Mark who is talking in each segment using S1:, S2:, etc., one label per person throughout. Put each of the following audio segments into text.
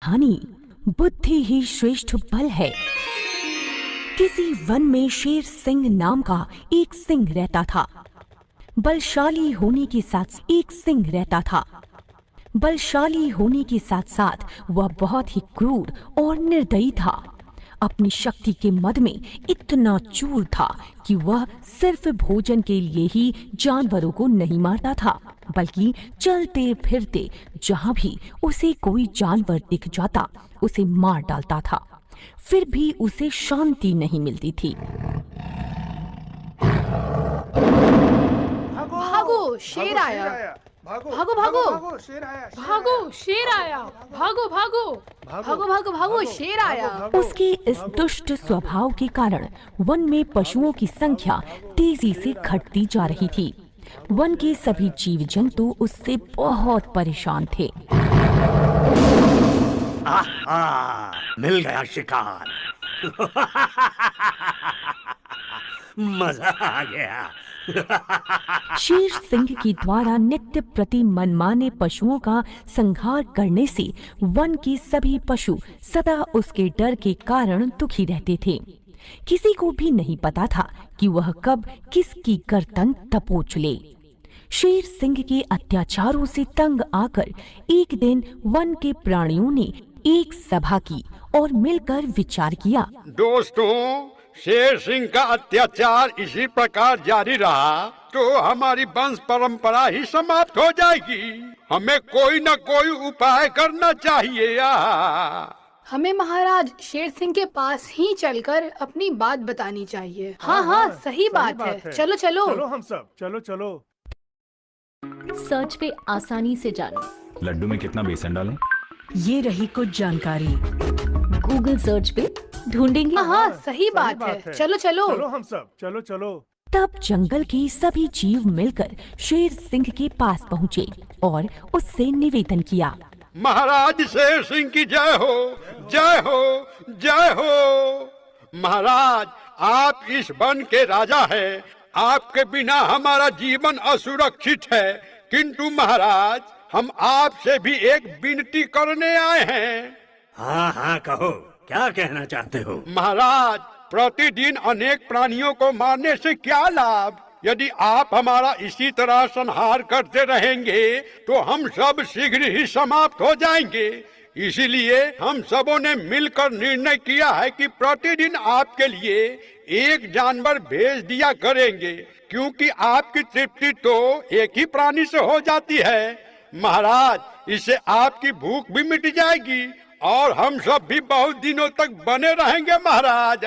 S1: हानि बुद्धि ही श्रेष्ठ बल है। किसी वन में शेर सिंह नाम का एक सिंह रहता था। बलशाली होने के साथ एक सिंह रहता था। बलशाली होने के साथ साथ वह बहुत ही क्रूर और निर्दयी था। अपनी शक्ति के मद में इतना चूर था कि वह सिर्फ भोजन के लिए ही जानवरों को नहीं मारता था, बल्कि चलते फिरते जहाँ भी उसे कोई जानवर दिख जाता उसे मार डालता था। फिर भी उसे शांति नहीं मिलती थी।
S2: भागो, शेर आया। भागो भागो, शेर आया। भागो, शेर आया। भागो भागो, भागो भागो भागो, शेर आया।
S1: उसके इस दुष्ट स्वभाव के कारण वन में पशुओं की संख्या तेजी से घटती जा रही थी। वन के सभी जीव जंतु उससे बहुत परेशान थे।
S3: आहा, मिल गया शिकार। मजा आ गया।
S1: शेर सिंह के द्वारा नित्य प्रति मनमाने पशुओं का संहार करने से वन के सभी पशु सदा उसके डर के कारण दुखी रहते थे। किसी को भी नहीं पता था कि वह कब किसकी गर्दन दबोच ले। शेर सिंह के अत्याचारों से तंग आकर एक दिन वन के प्राणियों ने एक सभा की और मिलकर विचार किया।
S4: दोस्तों, शेर सिंह का अत्याचार इसी प्रकार जारी रहा तो हमारी वंश परंपरा ही समाप्त हो जाएगी। हमें कोई न कोई उपाय करना चाहिए।
S2: हमें महाराज शेर सिंह के पास ही चलकर अपनी बात बतानी चाहिए। हाँ, सही बात है। चलो
S5: चलो हम सब, चलो।
S6: सर्च पे आसानी से जानो।
S7: लड्डू में कितना बेसन डालें?
S1: ये रही कुछ जानकारी।
S6: गूगल सर्च पे ढूंढेंगे।
S2: हाँ, सही बात है। चलो
S5: हम सब, चलो।
S1: तब जंगल के सभी जीव मिलकर शेर सिंह के पास पहुँचे और उससे निवेदन किया।
S4: महाराज शेर सिंह की जय हो, जय हो, जय हो। महाराज, आप इस वन के राजा हैं। आपके बिना हमारा जीवन असुरक्षित है। किंतु महाराज, हम आपसे भी एक विनती करने आए हैं।
S3: हाँ, कहो, क्या कहना चाहते हो?
S4: महाराज, प्रतिदिन अनेक प्राणियों को मारने से क्या लाभ? यदि आप हमारा इसी तरह संहार करते रहेंगे तो हम सब शीघ्र ही समाप्त हो जाएंगे। इसीलिए हम सबों ने मिलकर निर्णय किया है कि प्रतिदिन आपके लिए एक जानवर भेज दिया करेंगे, क्योंकि आपकी तृप्ति तो एक ही प्राणी से हो जाती है। महाराज, इससे आपकी भूख भी मिट जाएगी और हम सब भी बहुत दिनों तक बने रहेंगे। महाराज,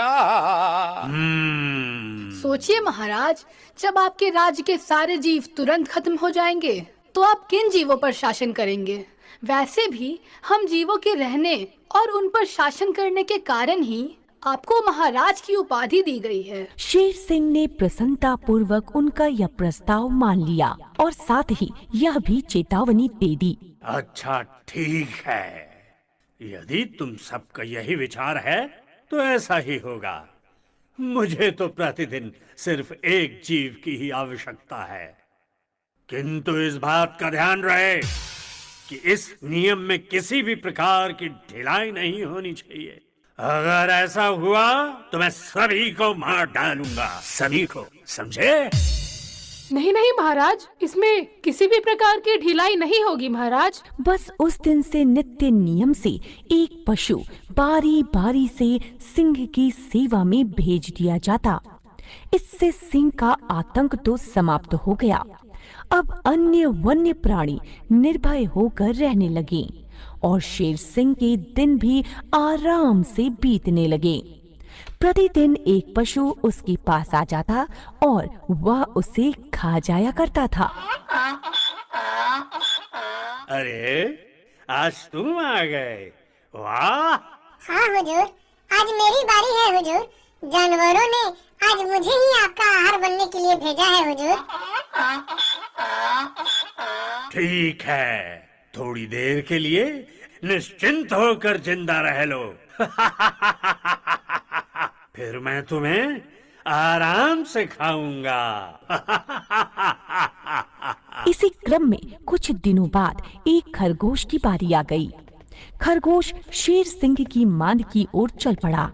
S2: सोचिए महाराज, जब आपके राज्य के सारे जीव तुरंत खत्म हो जाएंगे तो आप किन जीवों पर शासन करेंगे? वैसे भी हम जीवों के रहने और उन पर शासन करने के कारण ही आपको महाराज की उपाधि दी गई है।
S1: शेर सिंह ने प्रसन्नता पूर्वक उनका यह प्रस्ताव मान लिया और साथ ही यह भी चेतावनी दे दी।
S3: अच्छा, ठीक है। यदि तुम सबका यही विचार है तो ऐसा ही होगा। मुझे तो प्रतिदिन सिर्फ एक जीव की ही आवश्यकता है, किंतु इस बात का ध्यान रहे कि इस नियम में किसी भी प्रकार की ढिलाई नहीं होनी चाहिए। अगर ऐसा हुआ तो मैं सभी को मार डालूंगा, सभी को, समझे?
S2: नहीं महाराज, इसमें किसी भी प्रकार की ढिलाई नहीं होगी महाराज।
S1: बस उस दिन से नित्य नियम से एक पशु बारी बारी से सिंह की सेवा में भेज दिया जाता। इससे सिंह का आतंक तो समाप्त हो गया। अब अन्य वन्य प्राणी निर्भय होकर रहने लगे और शेर सिंह के दिन भी आराम से बीतने लगे। प्रतिदिन एक पशु उसके पास आ जाता और वह उसे खा जाया करता था।
S3: अरे, आज तुम आ गए, वाह!
S8: हाँ हुजूर, आज मेरी बारी है हुजूर। जानवरों ने आज मुझे ही आपका आहार बनने के लिए भेजा है हुजूर।
S3: ठीक है, थोड़ी देर के लिए निश्चिंत होकर जिंदा रह लो। फिर मैं तुम्हें आराम से खाऊंगा।
S1: इसी क्रम में कुछ दिनों बाद एक खरगोश की बारी आ गई। खरगोश शेर सिंह की मांद की ओर चल पड़ा,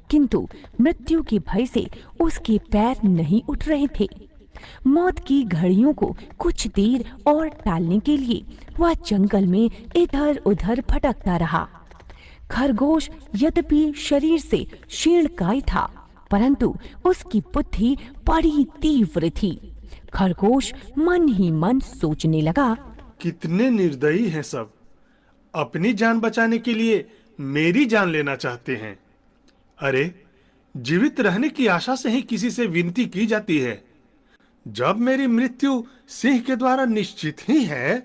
S1: किंतु मृत्यु के भय से उसके पैर नहीं उठ रहे थे। मौत की घड़ियों को कुछ देर और टालने के लिए वह जंगल में इधर उधर भटकता रहा। खरगोश यद्यपि शरीर से क्षीणकाय था, परंतु उसकी बुद्धि बड़ी तीव्र थी। खरगोश मन ही मन सोचने लगा,
S5: कितने निर्दयी हैं सब, अपनी जान बचाने के लिए मेरी जान लेना चाहते हैं। अरे, जीवित रहने की आशा से ही किसी से विनती की जाती है। जब मेरी मृत्यु सिंह के द्वारा निश्चित ही है,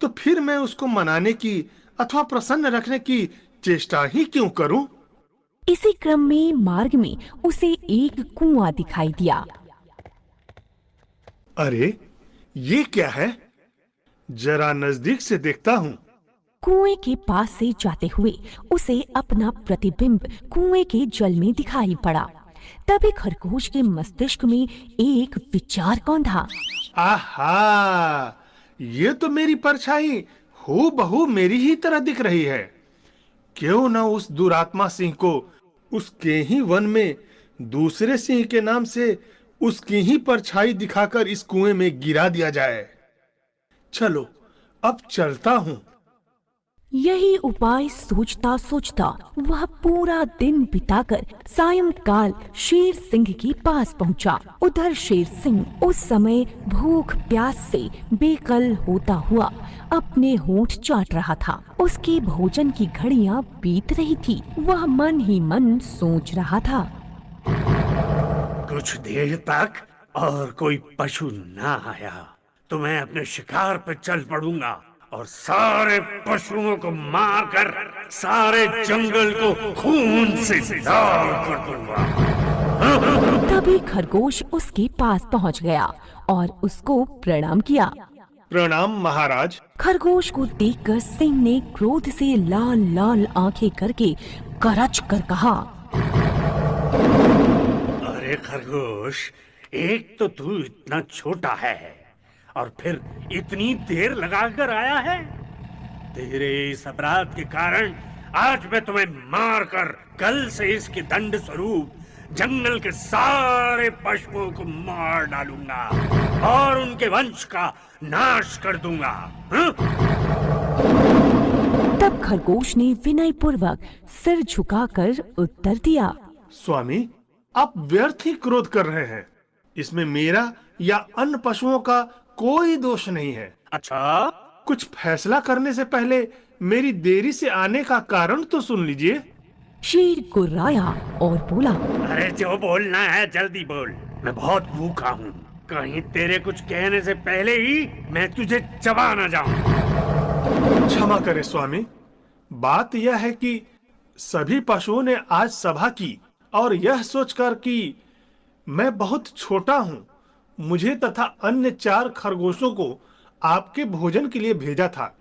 S5: तो फिर मैं उसको मनाने की अथवा प्रसन्न रखने की चेष्टा ही क्यों करूं?
S1: इसी क्रम में मार्ग में उसे एक कुआं दिखाई दिया।
S5: अरे, ये क्या है? जरा नजदीक से देखता हूँ।
S1: कुएं के पास से जाते हुए उसे अपना प्रतिबिंब कुएं के जल में दिखाई पड़ा। तभी खरगोश के मस्तिष्क में एक विचार कौंधा।
S5: आहा, ये तो मेरी परछाई हूबहू मेरी ही तरह दिख रही है। क्यों न उस दुरात्मा सिंह को उसके ही वन में दूसरे सिंह के नाम से उसकी ही परछाई दिखाकर इस कुएं में गिरा दिया जाए। चलो, अब चलता हूँ।
S1: यही उपाय सोचता सोचता वह पूरा दिन बिताकर सायंकाल शेर सिंह के पास पहुंचा। उधर शेर सिंह उस समय भूख प्यास से बेकल होता हुआ अपने होंठ चाट रहा था। उसकी भोजन की घड़ियां बीत रही थी। वह मन ही मन सोच रहा था,
S3: कुछ देर तक और कोई पशु ना आया तो मैं अपने शिकार पर चल पड़ूंगा और सारे पशुओं को मारकर सारे जंगल को खून से लाल कर दूंगा।
S1: तभी खरगोश उसके पास पहुंच गया और उसको प्रणाम किया।
S5: प्रणाम महाराज।
S1: खरगोश को देखकर सिंह ने क्रोध से लाल लाल आंखें करके गरज कर कहा,
S3: अरे खरगोश, एक तो तू इतना छोटा है और फिर इतनी देर लगाकर आया है। तेरे इस अपराध के कारण आज मैं तुम्हें मारकर कल से इसके दंड स्वरूप जंगल के सारे पशुओं को मार डालूंगा और उनके वंश का नाश कर दूंगा।
S1: तब खरगोश ने विनय पूर्वक सिर झुकाकर उत्तर दिया,
S5: स्वामी, आप व्यर्थ ही क्रोध कर रहे हैं। इसमें मेरा या अन्य पशुओं का कोई दोष नहीं है।
S3: अच्छा,
S5: कुछ फैसला करने से पहले मेरी देरी से आने का कारण तो सुन लीजिए।
S1: शेर गुर्राया और बोला,
S3: अरे जो बोलना है जल्दी बोल, मैं बहुत भूखा हूँ। कहीं तेरे कुछ कहने से पहले ही मैं तुझे चबा न जाऊं।
S5: क्षमा करे स्वामी, बात यह है कि सभी पशुओं ने आज सभा की और यह सोचकर कि मैं बहुत छोटा हूँ, मुझे तथा अन्य 4 खरगोशों को आपके भोजन के लिए भेजा था।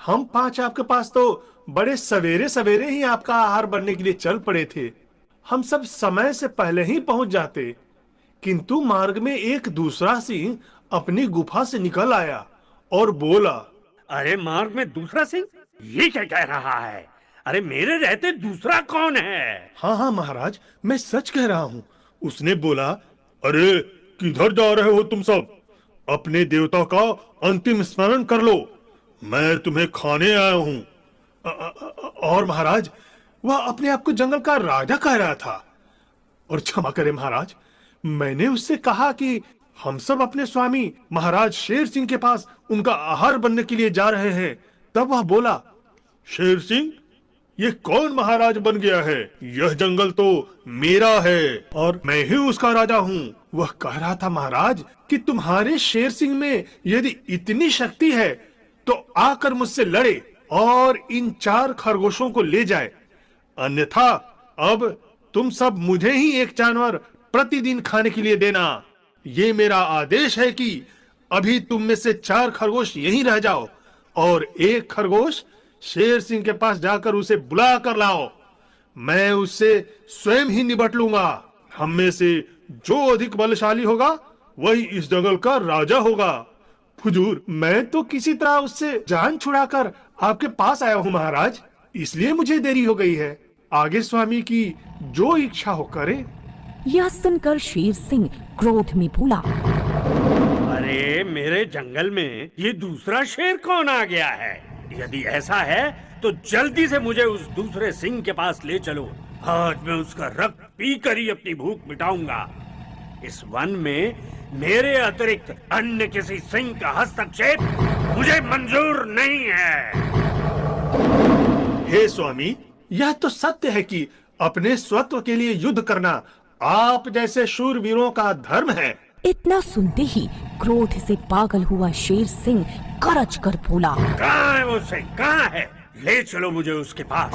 S5: हम 5 आपके पास तो बड़े सवेरे सवेरे ही आपका आहार बनने के लिए चल पड़े थे। हम सब समय से पहले ही पहुंच जाते, किंतु मार्ग में एक दूसरा सिंह अपनी गुफा से निकल आया और बोला,
S3: अरे मार्ग में दूसरा सिंह? ये क्या कह रहा है? अरे मेरे रहते दूसरा कौन है?
S5: हाँ हाँ महाराज, मैं सच कह रहा हूँ। उसने बोला, अरे किधर जा रहे हो तुम सब? अपने देवता का अंतिम स्मरण कर लो, मैं तुम्हें खाने आया हूँ। और महाराज, वह अपने आप को जंगल का राजा कह रहा था। और क्षमा करें महाराज, मैंने उससे कहा कि हम सब अपने स्वामी महाराज शेर सिंह के पास उनका आहार बनने के लिए जा रहे हैं। तब वह बोला, शेर सिंह, ये कौन महाराज बन गया है? यह जंगल तो मेरा है और मैं ही उसका राजा हूँ। वह कह रहा था महाराज कि तुम्हारे शेर सिंह में यदि इतनी शक्ति है तो आकर मुझसे लड़े और इन 4 खरगोशों को ले जाए, अन्यथा अब तुम सब मुझे ही एक जानवर प्रतिदिन खाने के लिए देना। ये मेरा आदेश है कि अभी तुम में से 4 खरगोश यहीं रह जाओ और एक खरगोश शेर सिंह के पास जाकर उसे बुला कर लाओ। मैं उससे स्वयं ही निपट लूंगा। हम में से जो अधिक बलशाली होगा वही इस जंगल का राजा होगा। हुजूर, मैं तो किसी तरह उससे जान छुड़ाकर आपके पास आया हूँ महाराज। इसलिए मुझे देरी हो गई है। आगे स्वामी की जो इच्छा हो करे।
S1: यह सुनकर शेर सिंह क्रोध में बोला,
S3: अरे मेरे जंगल में ये दूसरा शेर कौन आ गया है? यदि ऐसा है तो जल्दी से मुझे उस दूसरे सिंह के पास ले चलो। आज मैं उसका रक्त पीकर ही अपनी भूख मिटाऊंगा। इस वन में मेरे अतिरिक्त अन्य किसी सिंह का हस्तक्षेप मुझे मंजूर नहीं है।
S5: हे स्वामी, यह तो सत्य है कि अपने स्वत्व के लिए युद्ध करना आप जैसे शूरवीरों का धर्म है।
S1: इतना सुनते ही क्रोध से पागल हुआ शेर सिंह गरज कर बोला,
S3: कहाँ है वो सिंह? कहाँ है? ले चलो मुझे उसके पास।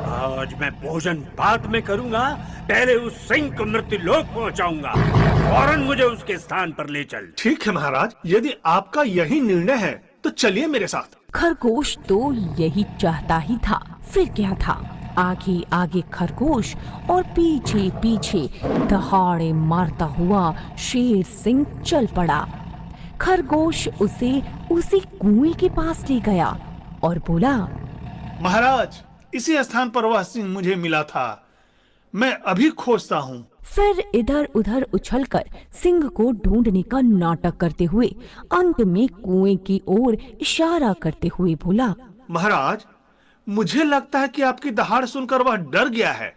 S3: आज मैं भोजन बाद में करूंगा, पहले उस सिंह को मृत्यु लोक पहुंचाऊंगा। फौरन मुझे उसके स्थान पर ले चल।
S5: ठीक है महाराज, यदि आपका यही निर्णय है तो चलिए मेरे साथ।
S1: खरगोश तो यही चाहता ही था। फिर क्या था, आगे आगे खरगोश और पीछे पीछे दहाड़े मारता हुआ शेर सिंह चल पड़ा। खरगोश उसे उसी कुएं के पास ले गया और बोला,
S5: महाराज, इसी स्थान पर वह सिंह मुझे मिला था, मैं अभी खोजता हूँ।
S1: फिर इधर उधर उछलकर सिंह को ढूंढने का नाटक करते हुए अंत में कुएं की ओर इशारा करते हुए बोला,
S5: महाराज, मुझे लगता है कि आपकी दहाड़ सुनकर वह डर गया है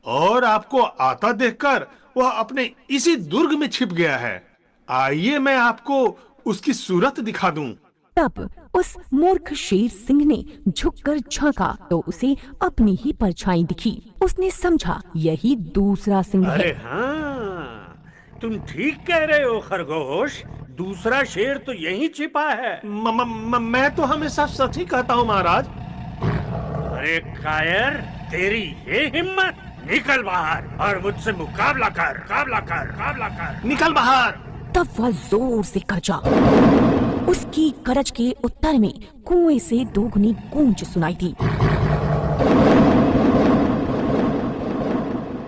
S5: और आपको आता देखकर वह अपने इसी दुर्ग में छिप गया है। आइए मैं आपको उसकी सूरत दिखा दूं।
S1: तब उस मूर्ख शेर सिंह ने झुककर झांका तो उसे अपनी ही परछाई दिखी। उसने समझा यही दूसरा सिंह
S3: अरे
S1: है।
S3: हाँ, तुम ठीक कह रहे हो खरगोश, दूसरा शेर तो यहीं छिपा है।
S5: मैं तो हमेशा सच ही कहता हूँ महाराज।
S3: अरे कायर, तेरी ये हिम्मत! निकल बाहर और मुझसे मुकाबला कर, मुकाबला कर, मुकाबला कर।
S5: निकल बाहर।
S1: तब वह जोर से गरजा। उसकी गरज के उत्तर में कुएं से दोगुनी गूंज सुनाई दी।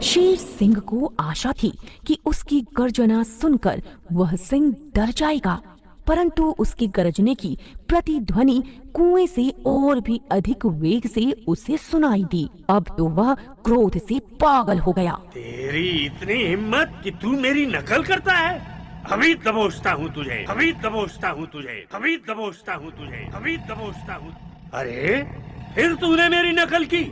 S1: शेर सिंह को आशा थी कि उसकी गर्जना सुनकर वह सिंह डर जाएगा, परंतु उसके गरजने की प्रतिध्वनि कुएं से और भी अधिक वेग से उसे सुनाई दी। अब तो वह क्रोध से पागल हो गया।
S3: तेरी इतनी हिम्मत कि तू मेरी नकल करता है? अभी दबोचता हूँ तुझे, अभी दबोचता हूँ तुझे, अभी दबोचता हूँ तुझे, अभी दबोचता हूँ। अरे फिर तूने मेरी नकल की?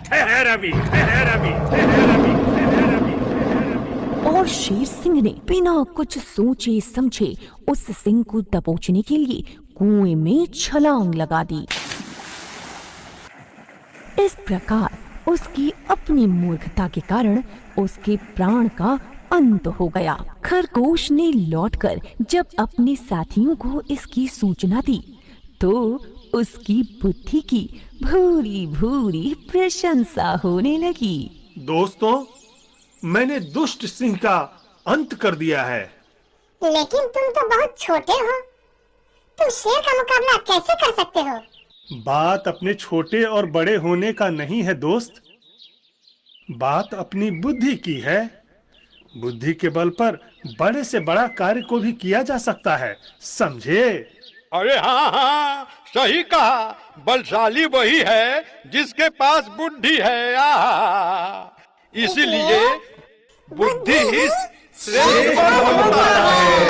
S3: ठहर अभी, ठहर अभी, ठहर अभी, ठहर अभी, ठहर अभी।
S1: और शेर सिंह ने बिना कुछ सोचे समझे उस सिंह को दबोचने के लिए कुएं में छलांग लगा दी। इस प्रकार उसकी अपनी मूर्खता के कारण उसके प्राण का अंत हो गया। खरगोश ने लौटकर जब अपने साथियों को इसकी सूचना दी तो उसकी बुद्धि की भूरी भूरी प्रशंसा होने लगी।
S5: दोस्तों, मैंने दुष्ट सिंह का अंत कर दिया है।
S8: लेकिन तुम तो बहुत छोटे हो, तुम शेर का मुकाबला कैसे कर सकते हो?
S5: बात अपने छोटे और बड़े होने का नहीं है दोस्त, बात अपनी बुद्धि की है। बुद्धि के बल पर बड़े से बड़ा कार्य को भी किया जा सकता है, समझे?
S4: अरे हाँ हाँ, सही कहा। बलशाली वही है जिसके पास बुद्धि है। इसीलिए बुद्धि ही श्रेष्ठ होता है।